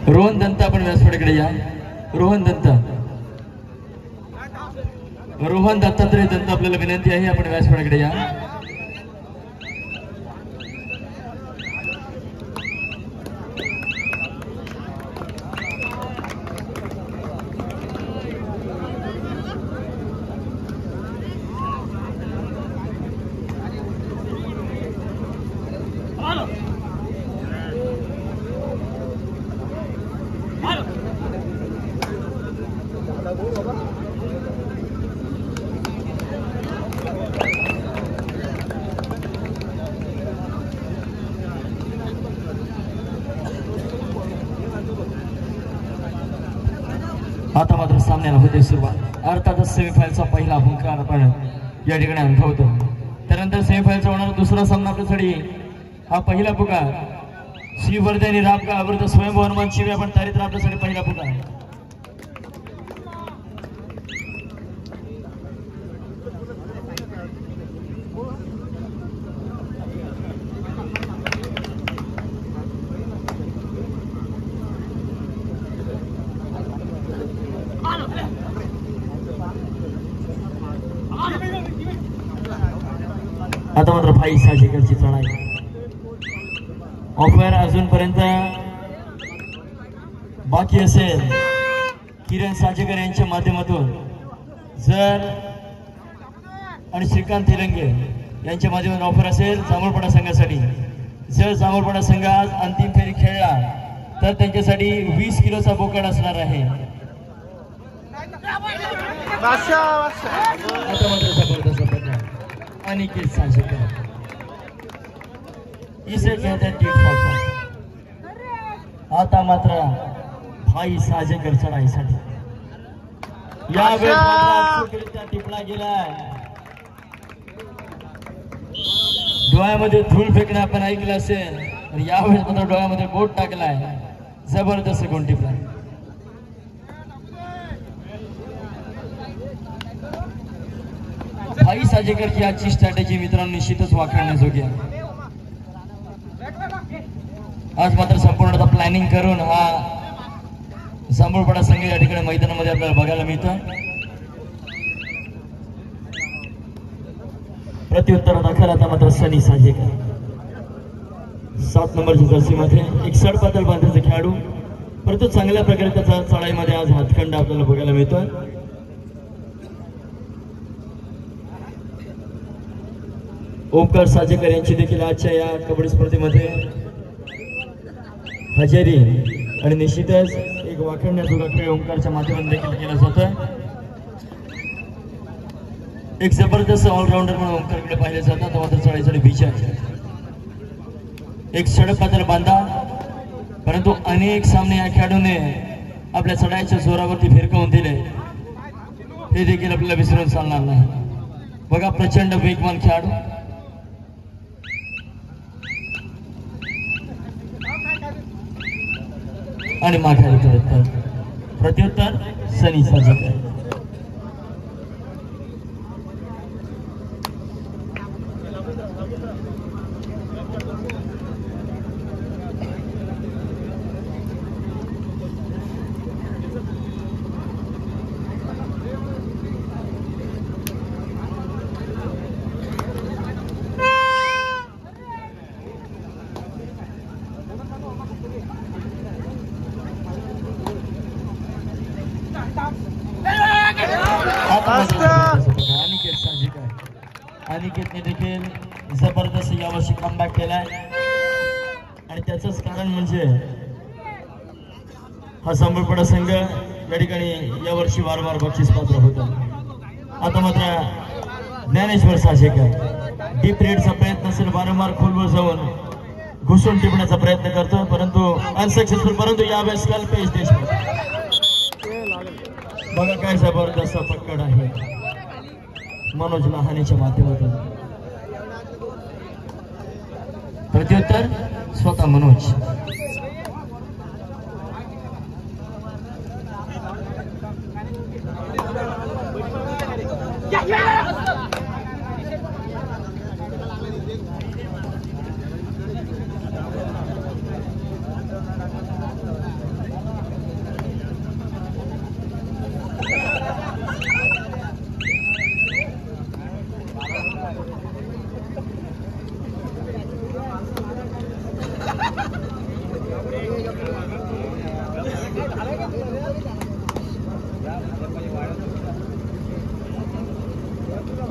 रोहन दंत आपण व्यासपीठाकडे या. रोहन दत्तात्रय दंत आपल्याला विनंती आहे, आपण व्यासपीठाकडे या. आता मात्र सामन्याला होते सुरुवात. अर्थातच सेमीफायनलचा पहिला हुंकार आपण या ठिकाणी अनुभवतो. त्यानंतर सेमीफायनलचा होणारा दुसरा सामना आपल्यासाठी हा पहिला पुकार श्रीवर्धे आणि राबगा विरुद्ध स्वयंभू हनुमान शिवे आपण तारित्र आपल्यासाठी पहिला पुकार. आता मात्र भाई साजेकरची चढाई. ऑफर अजूनपर्यंत बाकी असेल किरण साजेकर यांच्या माध्यमातून जर आणि श्रीकांत तेलंगे यांच्या माध्यमातून ऑफर असेल जांभूळपाडा संघासाठी. जर जांभूळपाडा संघ आज अंतिम फेरी खेळला तर त्यांच्यासाठी 20 किलोचा बोकड असणार आहे. आता मात्र जबरदस्त पडला अनिकेत साजेकर इसे कहते हैं टीट फॉल. आता मात्र भाई साजेकर चढाईसाठी यावेळेस टिपला गेलाय. डोळ्यामध्ये धूळ फेकणं आपण ऐकलं असेल, आणि यावेळेस मात्र डोळ्यामध्ये बोट टाकलाय. जबरदस्त गुण टिपलाय. भाई साजेकरची आजची स्ट्रॅटेजी मित्रांनो निश्चितच वाखाणण्याजोगी आहे. आज मात्र संपूर्णतः प्लॅनिंग करून हा जांभूळपाडा संघ या ठिकाणी मैदानामध्ये आपल्याला बघायला मिळतं. प्रत्युत्तर दाखल आता मात्र सनी साजेकर 7 नंबरच्या जर्सीमध्ये एक सडपातळ बांधाचा खेळाडू, परंतु चांगल्या प्रकारे त्याचा चढाईमध्ये आज हातखंड आपल्याला बघायला मिळतोय. ओमकार साजेकर यांची देखील आजच्या या कबड्डी स्पर्धेमध्ये हजेरी, आणि निश्चितच एक वाखाणण्याजोगा खेळ ओमकारच्या माध्यमातून देखील केला जातोय. एक जबरदस्त ऑलराऊंडर म्हणून ओमकारकडे पाहिले जातात. मात्र चढाईसाठी भीषण एक सडक पातळ बांधा, परंतु अनेक सामने या खेळाडूने आपल्या चढाईच्या जोरावरती फिरकवून दिले, हे देखील आपल्याला विसरून चालणार नाही. बघा प्रचंड वेगवान खेळाडू आणि माघारी प्रत्युत्तर सनी साजेकर. अनिकेतने देखील जबरदस्त यावर्षी कमबॅक केलाय, आणि त्याचंच कारण म्हणजे हा जांभूळपाडा संघ या ठिकाणी यावर्षी वारंवार बक्षीस पात्र होता. आता मात्र ज्ञानेश्वर साजेकर डीप रेडचा प्रयत्न असेल, वारंवार खोलवर जाऊन घुसून टिपण्याचा प्रयत्न करतो, परंतु अनसक्सेसफुल. परंतु यावेळेस कल्पेश देशमुख बघा काय जबरदस्त पकड आहे मनोज लहानेच्या माध्यमातून. प्रत्युत्तर स्वतः मनोज.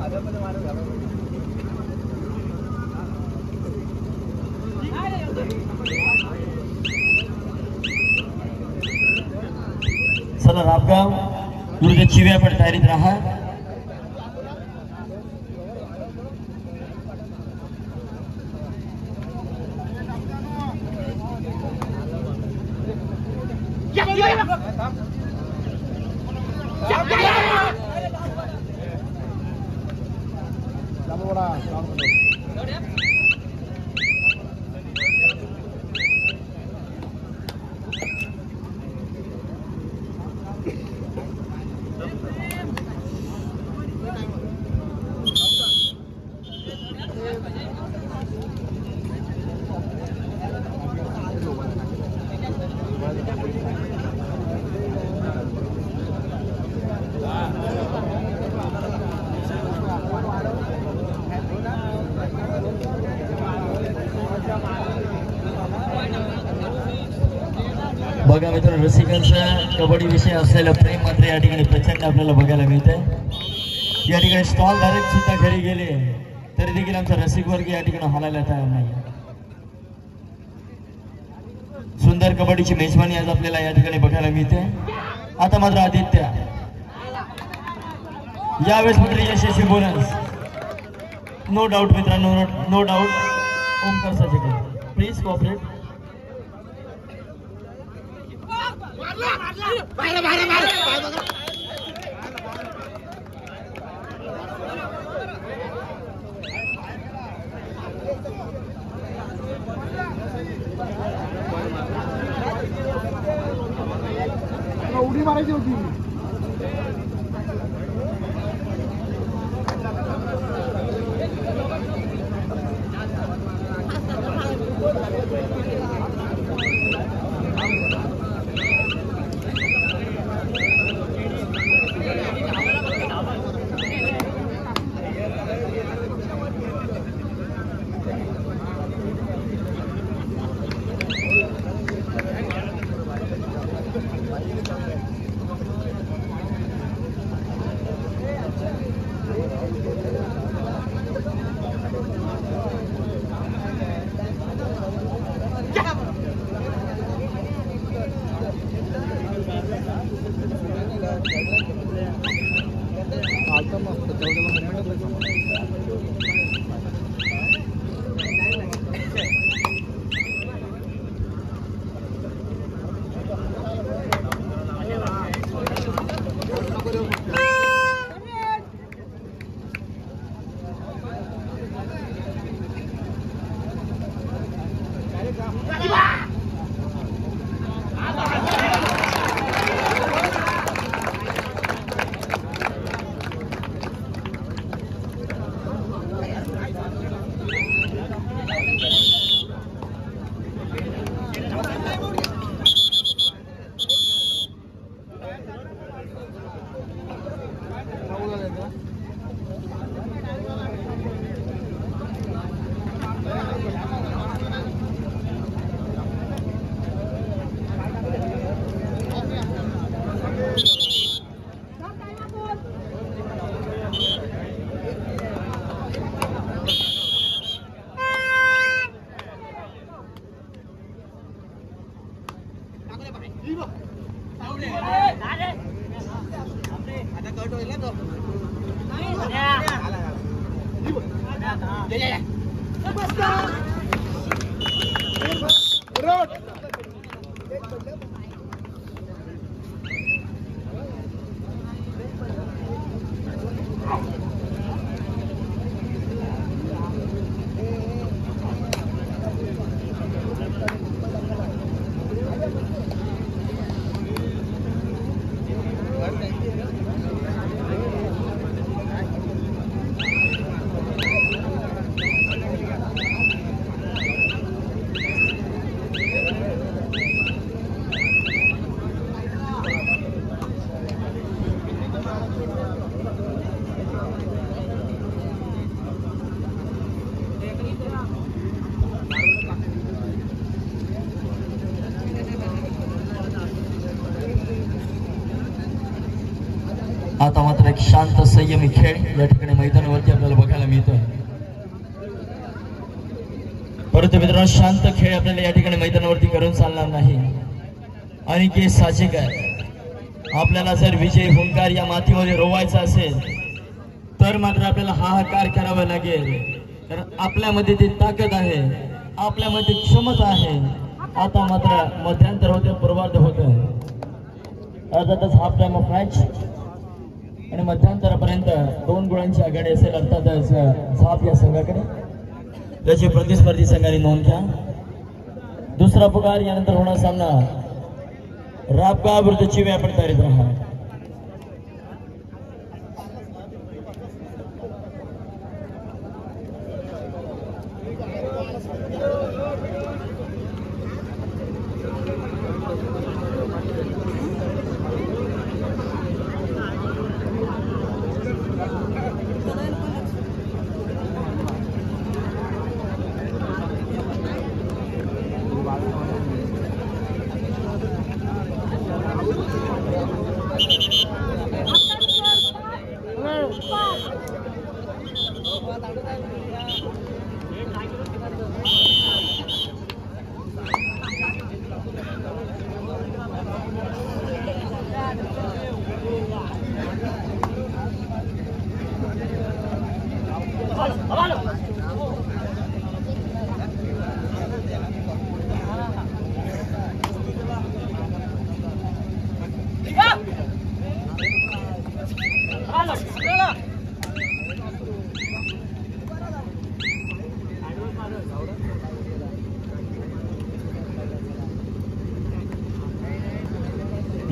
चला राबगाव विरुद्ध चिव्या पण तयारीत राहा. बघा मित्रांनो, रसिकांचा कबड्डी विषयी असलेलं प्रेम मात्र या ठिकाणी प्रचंड आपल्याला बघायला मिळतंय. या ठिकाणी स्टॉल धारक सुद्धा घरी गेले तरी देखील आमचा रसिक वर्ग या ठिकाणी हालायला तयार नाही. सुंदर कबड्डीची मेजबानी आज आपल्याला या ठिकाणी बघायला मिळते. आता मात्र आदित्य यावेळेस मात्र यशस्वी बोनस. नो डाऊट मित्रांनो, no doubt. Omkar Sajekar please cooperate. उडी मारायची होती. आता मात्र एक शांत संयमी खेळ या ठिकाणी मैदानावरती आपल्याला बघायला मिळतो. परंतु मित्रांनो शांत खेळ आपल्याला या ठिकाणी मैदानावरती करून चालणार नाही. आणि के साजेकर आपल्याला जर विजय हुंकार या मातीमध्ये रोवायचा असेल तर मात्र आपल्याला हाहाकार करावा लागेल. कारण आपल्यामध्ये ती ताकद आहे, आपल्यामध्ये क्षमता आहे. आता मात्र मध्यांतर होते, पूर्वार्ध होतं. अर्थातच हाफ टाइम ऑफ मॅच आणि मध्यांतरापर्यंत 2 गुणांची आघाडी असेल अर्थातच झाप या संघाकडे. त्याची प्रतिस्पर्धी संघाने नोंद घ्या. दुसरा पुकार यानंतर होणार सामना राबगाव विरुद्ध चिवे. आपण तयारीत राहा.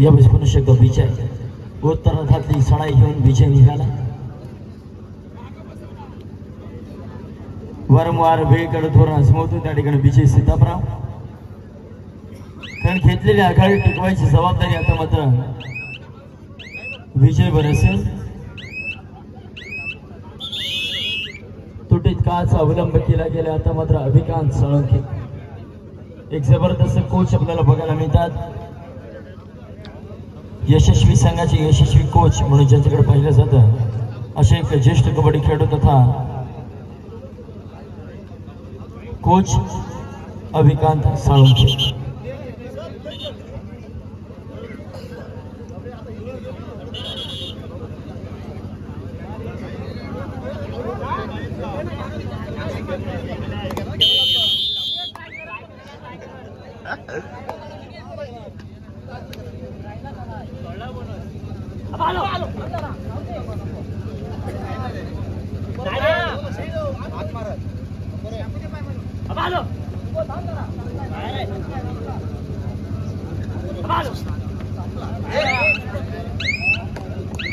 या पुन्हा शब्द विजय उत्तरार्धातली सणाई घेऊन विजय निघाला. वारंवार वेळेकडे धोरण आजमावतो त्या ठिकाणी विजय सितापराव. कारण घेतलेली आघाडी टिकवायची जबाबदारी आता मात्र विजयवर असेल. तुटीत काचा अवलंब केला गेला. आता मात्र अभिकांत सोळंके एक जबरदस्त कोच आपल्याला बघायला मिळतात. यशस्वी संघाचे यशस्वी कोच म्हणून ज्यांच्याकडे पाहिलं जातं असे एक ज्येष्ठ कबड्डी खेळाडू तथा कोच अभिकांत साळुंखे.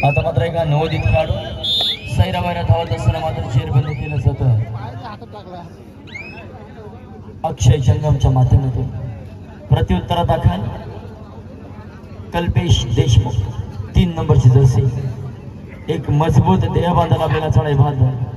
आता मात्र एका नवोदित खेळाडू सैराबाईला धावत असताना मात्र चेरबंद केलं जातं. अक्षय जंगमच्या माध्यमातून प्रत्युत्तरा दाखल कल्पेश देशमुख 3 नंबरची जर्सी. एक मजबूत देह बांधायला आपल्याला चढाई भात.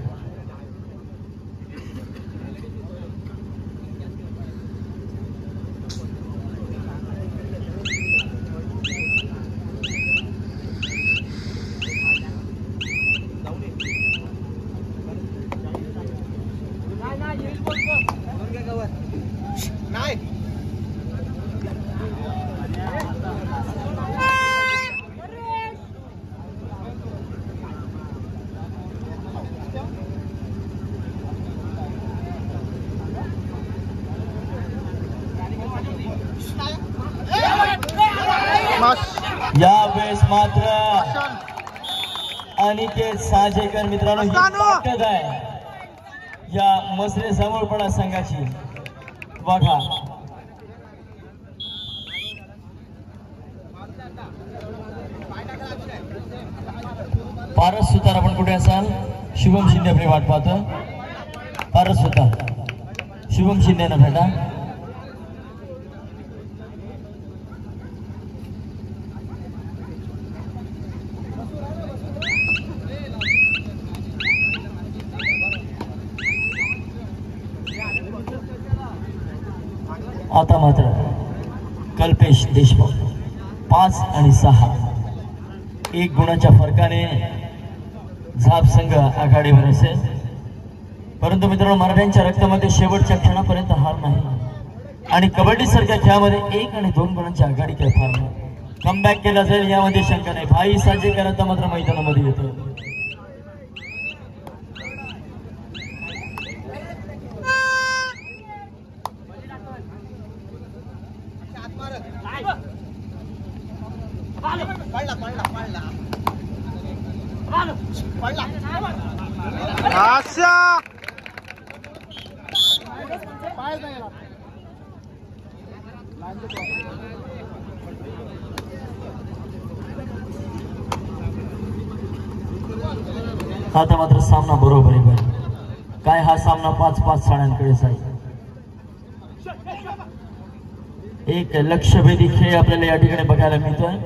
यावेळेस मात्र अनिकेत साजेकर मित्रांनो ही ताकद आहे या मसरे जवळपडा संघाची. बघा पारस सुतार आपण कुठे असाल? शुभम शिंदे आपली वाट पाहतो. पारस सुतार शुभम शिंदेना भेटा. आता मात्र कल्पेश देशमुख 5 आणि 6. 1 गुणाच्या फरकाने झाप संघ आघाडीवर असेल, परंतु मित्रांनो मराठ्यांच्या रक्तामध्ये शेवटच्या क्षणापर्यंत हार नाही आणि कबड्डी सारख्या खेळामध्ये 1 आणि 2 गुणांची आघाडी काय फार नाही. कमबॅक केला जाईल यामध्ये शंका नाही. भाई साजेकर आता मात्र मैदानामध्ये येतो. आता मात्र सामना बरोबर आहे. काय हा सामना 5-5 साड्यांकडे जाईल. एक लक्षवेधी खेळ आपल्याला या ठिकाणी बघायला मिळतोय.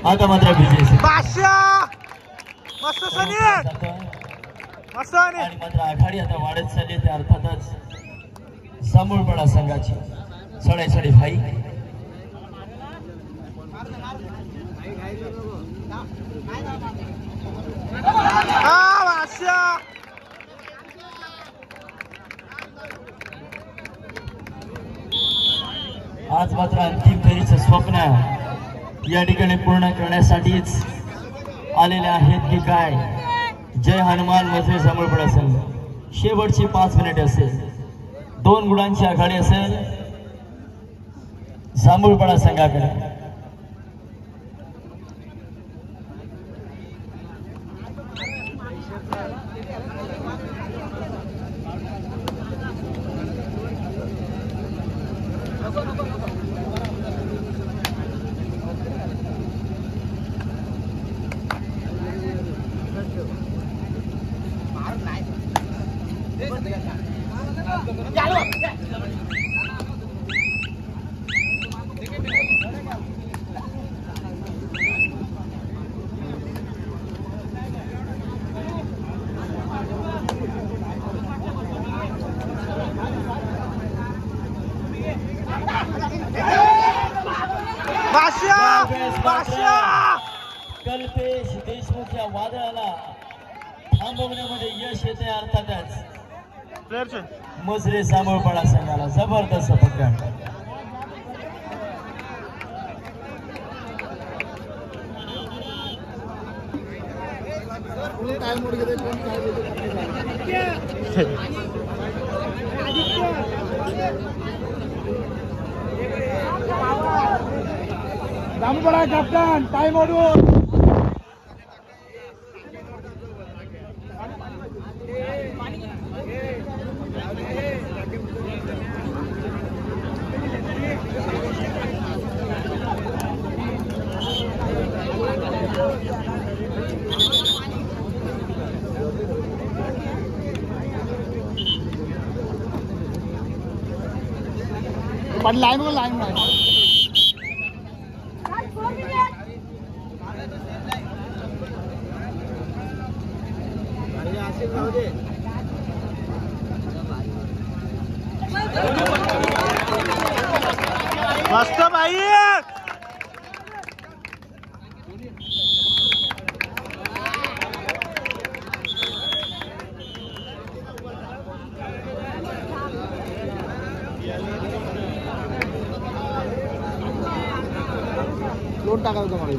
आता मात्र विजय आणि मात्र आघाडी आता वाढत चालली. त्या अर्थातच जांभूळपाडा संघाची सडे भाई आज मात्र अंतिम फेरीचं स्वप्न या ठिकाणी पूर्ण करण्यासाठीच आलेले आहेत की काय. जय हनुमान मजरे जांभूळपाडा संघ. शेवटची 5 मिनिटे असेल. 2 गुणांची आघाडी असेल जांभूळपाडा संघाकडे. कल्पेश देशमुख या वादळाला थांबवण्यामध्ये यश येते. अर्थातच मजरे जांभूळपाडा संघाला जबरदस्त पकड. जांभूळपाडा कॅप्टन टाइम ओढून पण लाईन मस्त भाई. लोन टाकायचं मला.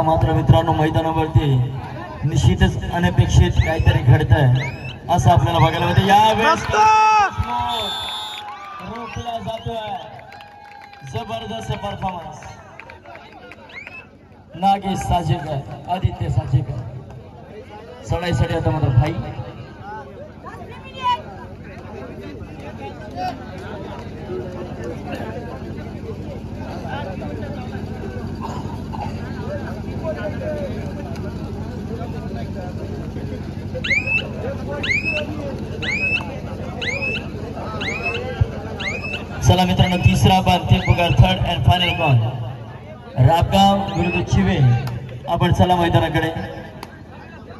आता मात्र मित्रांनो मैदानावरती निश्चितच अनपेक्षित काहीतरी घडतंय असं आपल्याला बघायला मिळतं. यावेळेस रोखला जातोय. जबरदस्त परफॉर्मन्स नागेश साजेकर, आदित्य साजेकर सडाईसाठी आता मात्र भाई चला मित्रांनो, तिसरा बार तीन पुकार, थर्ड अँड फायनल कॉल. राबगाव विरुद्ध चिवे. आपण चला मैदानाकडे.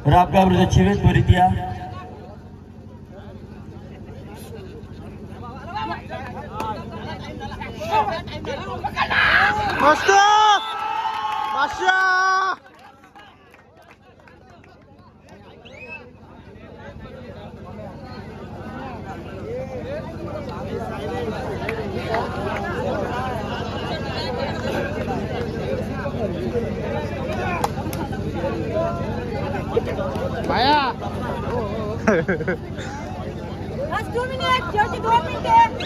राबगाव विरुद्ध चिवे, त्वरित या. मस्त बादशाह. Maya. Last 2 minutes, 32 minutes.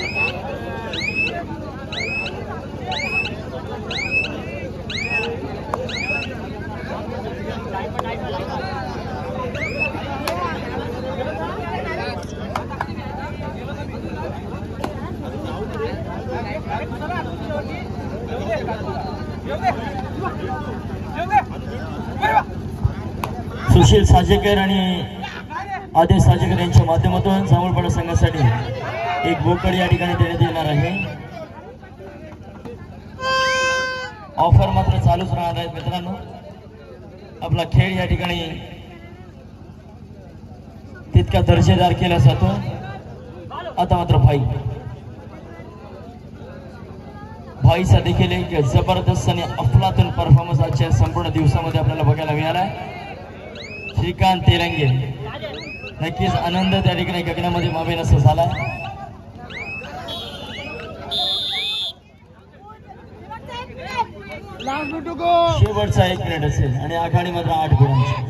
Sushil साजेकर आणि आदेश साजेकर यांच्या माध्यमातून जांभूळपाडा संघासाठी एक बोकड या ठिकाणी देण्यात येणार आहे. ऑफर मात्र चालूच राहणार आहेत मित्रांनो. आपला खेळ या ठिकाणी तितका दर्जेदार केला जातो. आता मात्र भाईचा देखील एक जबरदस्त आणि अफलातून परफॉर्मन्स आजच्या संपूर्ण दिवसामध्ये आपल्याला बघायला मिळाला. श्रीकांत तेलंगे, नक्कीच आनंद त्या ठिकाणी गगनामध्ये मावेन असं झाला. शेवटचा 1 मिनिट असेल आणि आघाडी मात्र 8 गुणांची.